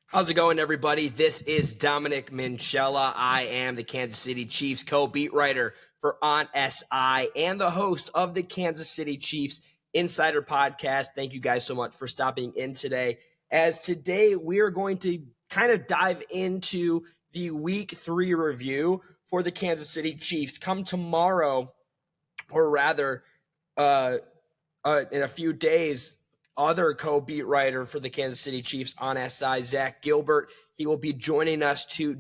How's it going, everybody? This is Dominic Minchella. I am the Kansas City Chiefs co-beat writer for On SI and the host of the Kansas City Chiefs Insider Podcast. Thank you guys so much for stopping in today. As today we are going to kind of dive into the Week 3 review for the Kansas City Chiefs. Come tomorrow, or rather, in a few days, other co-beat writer for the Kansas City Chiefs on SI, Zach Gilbert. He will be joining us to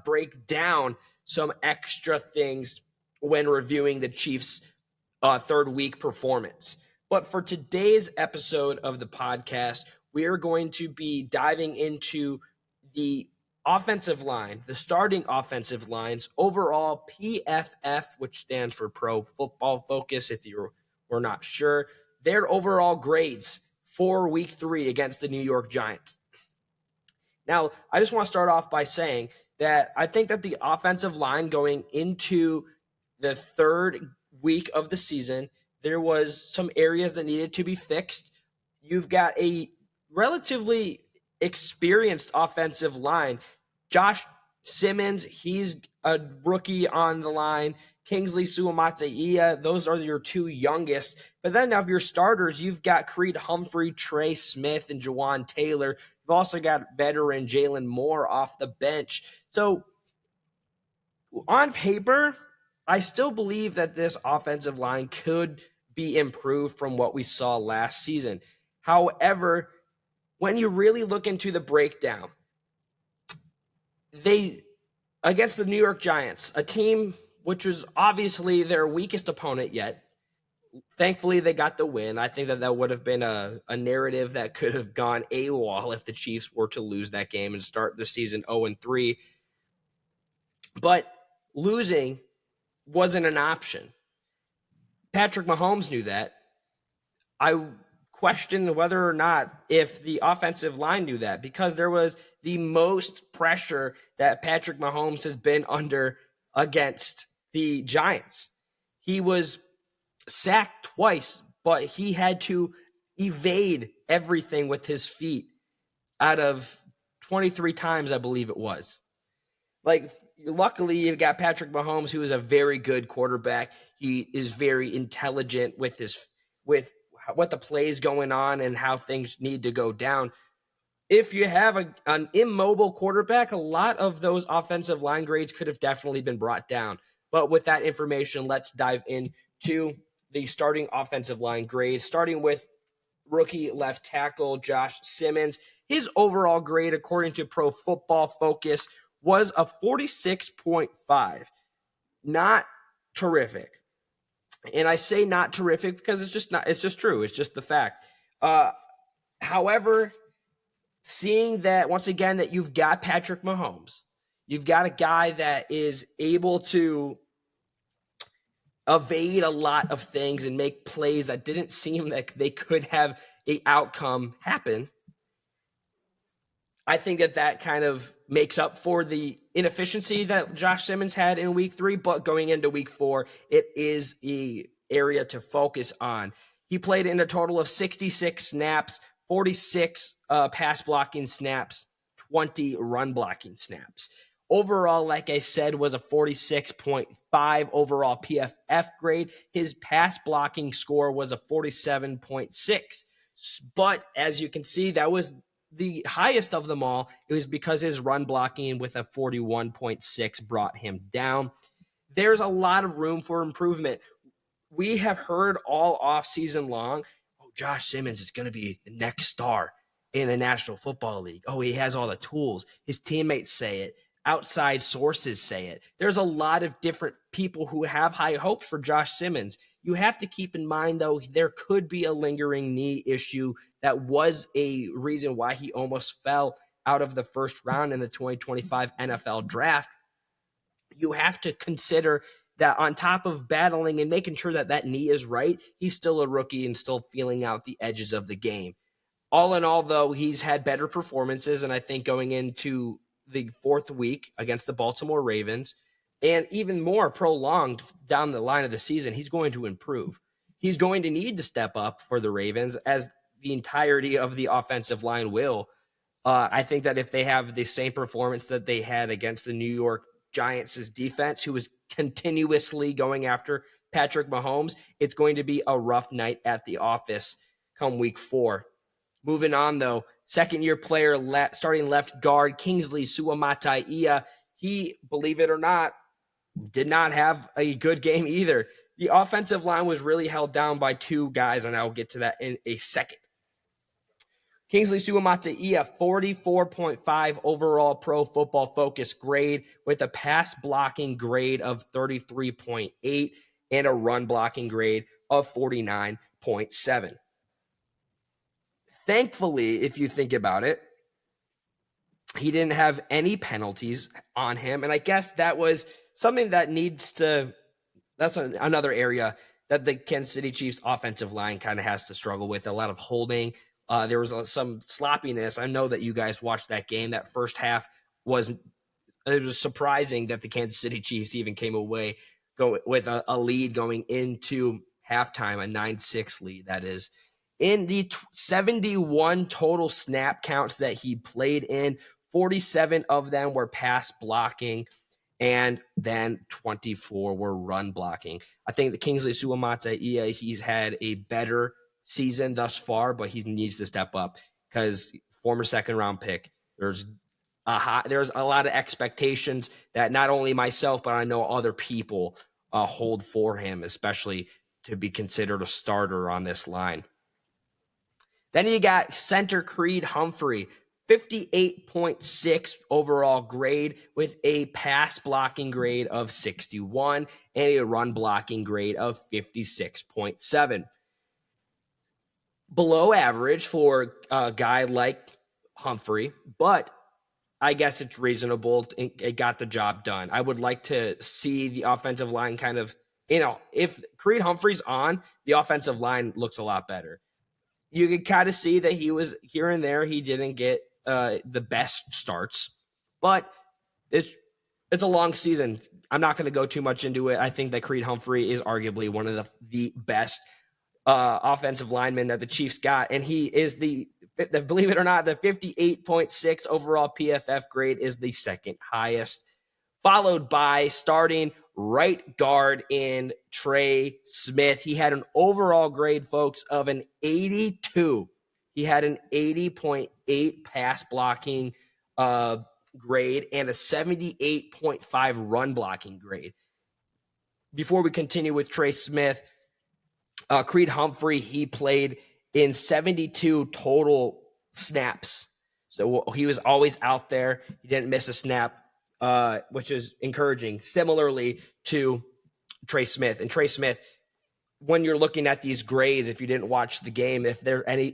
break down some extra things when reviewing the Chiefs' third week performance. But for today's episode of the podcast, we are going to be diving into the offensive line, the starting offensive lines, overall PFF, which stands for Pro Football Focus, if you were not sure, their overall grades for Week 3 against the New York Giants. Now, I just want to start off by saying that I think that the offensive line going into the third week of the season, there was some areas that needed to be fixed. You've got a relatively experienced offensive line. Josh Simmons, he's a rookie on the line. Kingsley Suamataia, those are your two youngest. But then of your starters, you've got Creed Humphrey, Trey Smith, and Jawan Taylor. You've also got veteran Jalen Moore off the bench. So on paper, I still believe that this offensive line could be improved from what we saw last season. However, when you really look into the breakdown, against the New York Giants, a team which was obviously their weakest opponent yet, thankfully they got the win. I think that would have been a narrative that could have gone AWOL if the Chiefs were to lose that game and start the season 0-3. But losing wasn't an option. Patrick Mahomes knew that. I question whether or not if the offensive line knew that, because there was the most pressure that Patrick Mahomes has been under against the Giants. He was sacked twice, but he had to evade everything with his feet out of 23 times, I believe it was. Luckily, you've got Patrick Mahomes, who is a very good quarterback. He is very intelligent with what the play is going on and how things need to go down. If you have an immobile quarterback, a lot of those offensive line grades could have definitely been brought down. But with that information, let's dive into the starting offensive line grades, starting with rookie left tackle Josh Simmons. His overall grade, according to Pro Football Focus, was a 46.5. Not terrific. And I say not terrific because it's just true. It's just the fact. However, seeing that once again that you've got Patrick Mahomes, you've got a guy that is able to evade a lot of things and make plays that didn't seem like they could have an outcome happen. I think that kind of makes up for the inefficiency that Josh Simmons had in Week 3, but going into Week 4, it is an area to focus on. He played in a total of 66 snaps, 46 pass blocking snaps, 20 run blocking snaps. Overall, like I said, was a 46.5 overall PFF grade. His pass blocking score was a 47.6. But as you can see, that was the highest of them all. It was because his run blocking with a 41.6 brought him down. There's a lot of room for improvement. We have heard all offseason long, Josh Simmons is going to be the next star in the National Football League. Oh, he has all the tools. His teammates say it. Outside sources say it. There's a lot of different people who have high hopes for Josh Simmons. You have to keep in mind, though, there could be a lingering knee issue that was a reason why he almost fell out of the first round in the 2025 NFL draft. You have to consider that on top of battling and making sure that that knee is right, he's still a rookie and still feeling out the edges of the game. All in all, though, he's had better performances, and I think going into the fourth week against the Baltimore Ravens, and even more prolonged down the line of the season, he's going to improve. He's going to need to step up for the Ravens, as the entirety of the offensive line will. I think that if they have the same performance that they had against the New York Giants' defense, who was continuously going after Patrick Mahomes, it's going to be a rough night at the office come week 4. Moving on, though, second-year player, starting left guard, Kingsley Suamataia. He, believe it or not, did not have a good game either. The offensive line was really held down by 2 guys, and I'll get to that in a second. Kingsley Suamataia, 44.5 overall Pro Football Focus grade with a pass blocking grade of 33.8 and a run blocking grade of 49.7. Thankfully, if you think about it, he didn't have any penalties on him. And I guess that was something that that's another area that the Kansas City Chiefs offensive line kind of has to struggle with. A lot of holding. There was some sloppiness. I know that you guys watched that game. That first half it was surprising that the Kansas City Chiefs even came away with a lead going into halftime, a 9-6 lead, that is. In the 71 total snap counts that he played in, 47 of them were pass blocking, and then 24 were run blocking. I think the Kingsley Suamataia, he's had a better season thus far, but he needs to step up because former second-round pick, there's a lot of expectations that not only myself, but I know other people hold for him, especially to be considered a starter on this line. Then you got center Creed Humphrey, 58.6 overall grade with a pass blocking grade of 61 and a run blocking grade of 56.7. Below average for a guy like Humphrey, but I guess it's reasonable. It got the job done. I would like to see the offensive line kind of, if Creed Humphrey's on, the offensive line looks a lot better. You could kind of see that he was here and there. He didn't get the best starts, but it's a long season. I'm not going to go too much into it. I think that Creed Humphrey is arguably one of the best offensive linemen that the Chiefs got, and he is believe it or not, the 58.6 overall PFF grade is the second highest, followed by starting right guard in Trey Smith. He had an overall grade, folks, of an 82. He had an 80.8 pass blocking grade and a 78.5 run blocking grade. Before we continue with Trey Smith, Creed Humphrey, he played in 72 total snaps. So he was always out there. He didn't miss a snap, which is encouraging. Similarly to Trey Smith. And Trey Smith, when you're looking at these grades, if you didn't watch the game, if there's any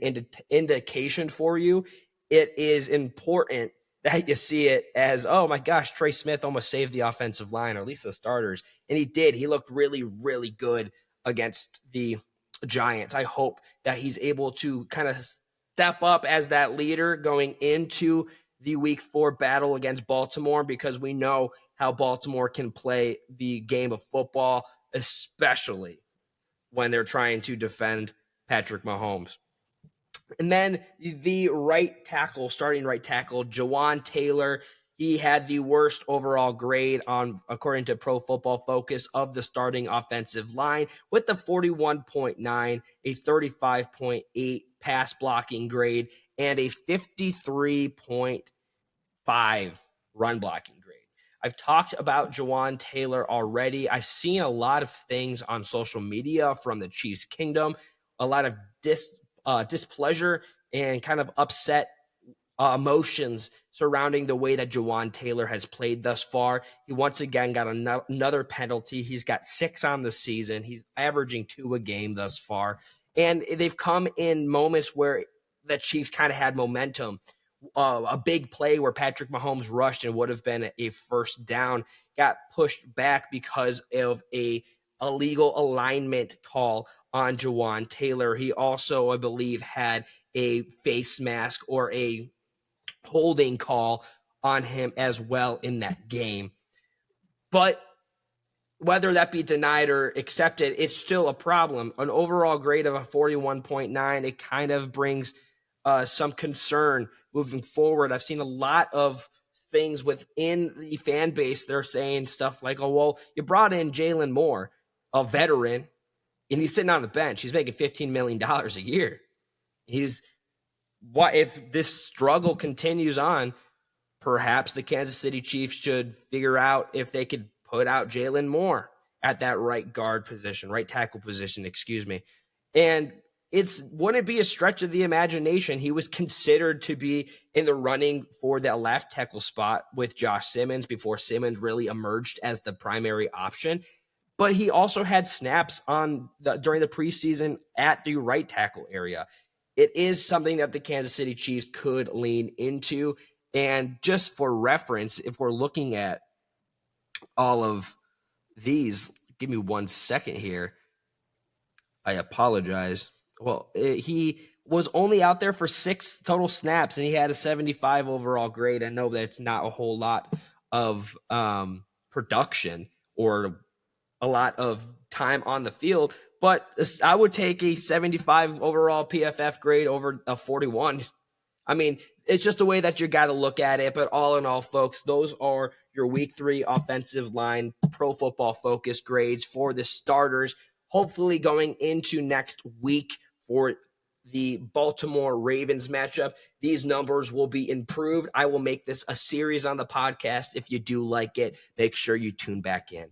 indication for you, it is important that you see it as, oh my gosh, Trey Smith almost saved the offensive line, or at least the starters. And he did. He looked really, really good against the Giants. I hope that he's able to kind of step up as that leader going into the week 4 battle against Baltimore, because we know how Baltimore can play the game of football, especially when they're trying to defend Patrick Mahomes. And then the starting right tackle, Jawaan Taylor, he had the worst overall grade according to Pro Football Focus, of the starting offensive line with a 41.9, a 35.8 pass blocking grade, and a 53.5 run blocking grade. I've talked about Jawaan Taylor already. I've seen a lot of things on social media from the Chiefs Kingdom, a lot of displeasure and kind of upset emotions surrounding the way that Jawaan Taylor has played thus far. He once again got another penalty. He's got 6 on the season. He's averaging 2 a game thus far. And they've come in moments where the Chiefs kind of had momentum. A big play where Patrick Mahomes rushed and would have been a first down got pushed back because of a illegal alignment call on Jawaan Taylor. He also, I believe, had a face mask or a holding call on him as well in that game. But whether that be denied or accepted, it's still a problem. An overall grade of a 41.9, it kind of brings some concern moving forward. I've seen a lot of things within the fan base. They're saying stuff like, oh, well, you brought in Jalen Moore, a veteran, and he's sitting on the bench. He's making $15 million a year. What if this struggle continues on? Perhaps the Kansas City Chiefs should figure out if they could put out Jalen Moore at that right tackle position, excuse me. And wouldn't it be a stretch of the imagination? He was considered to be in the running for that left tackle spot with Josh Simmons before Simmons really emerged as the primary option. But he also had snaps during the preseason at the right tackle area. It is something that the Kansas City Chiefs could lean into. And just for reference, if we're looking at all of these, give me 1 second here. I apologize. Well, he was only out there for 6 total snaps, and he had a 75 overall grade. I know that's not a whole lot of production or a lot of time on the field, but I would take a 75 overall PFF grade over a 41. I mean, it's just the way that you got to look at it. But all in all, folks, those are your week 3 offensive line Pro Football Focus grades for the starters. Hopefully going into next week for the Baltimore Ravens matchup, these numbers will be improved. I will make this a series on the podcast. If you do like it, make sure you tune back in.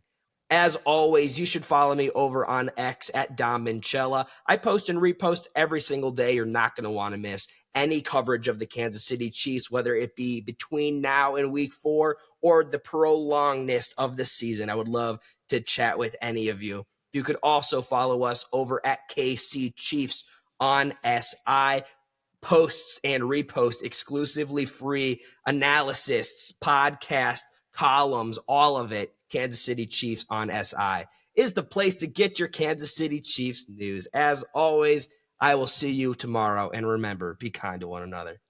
As always, you should follow me over on X at Dom Minchella. I post and repost every single day. You're not going to want to miss any coverage of the Kansas City Chiefs, whether it be between now and week 4 or the prolongedness of the season. I would love to chat with any of you. You could also follow us over at KC Chiefs on SI. Posts and repost exclusively free analysis, podcast, columns, all of it. Kansas City Chiefs on SI is the place to get your Kansas City Chiefs news. As always, I will see you tomorrow. And remember, be kind to one another.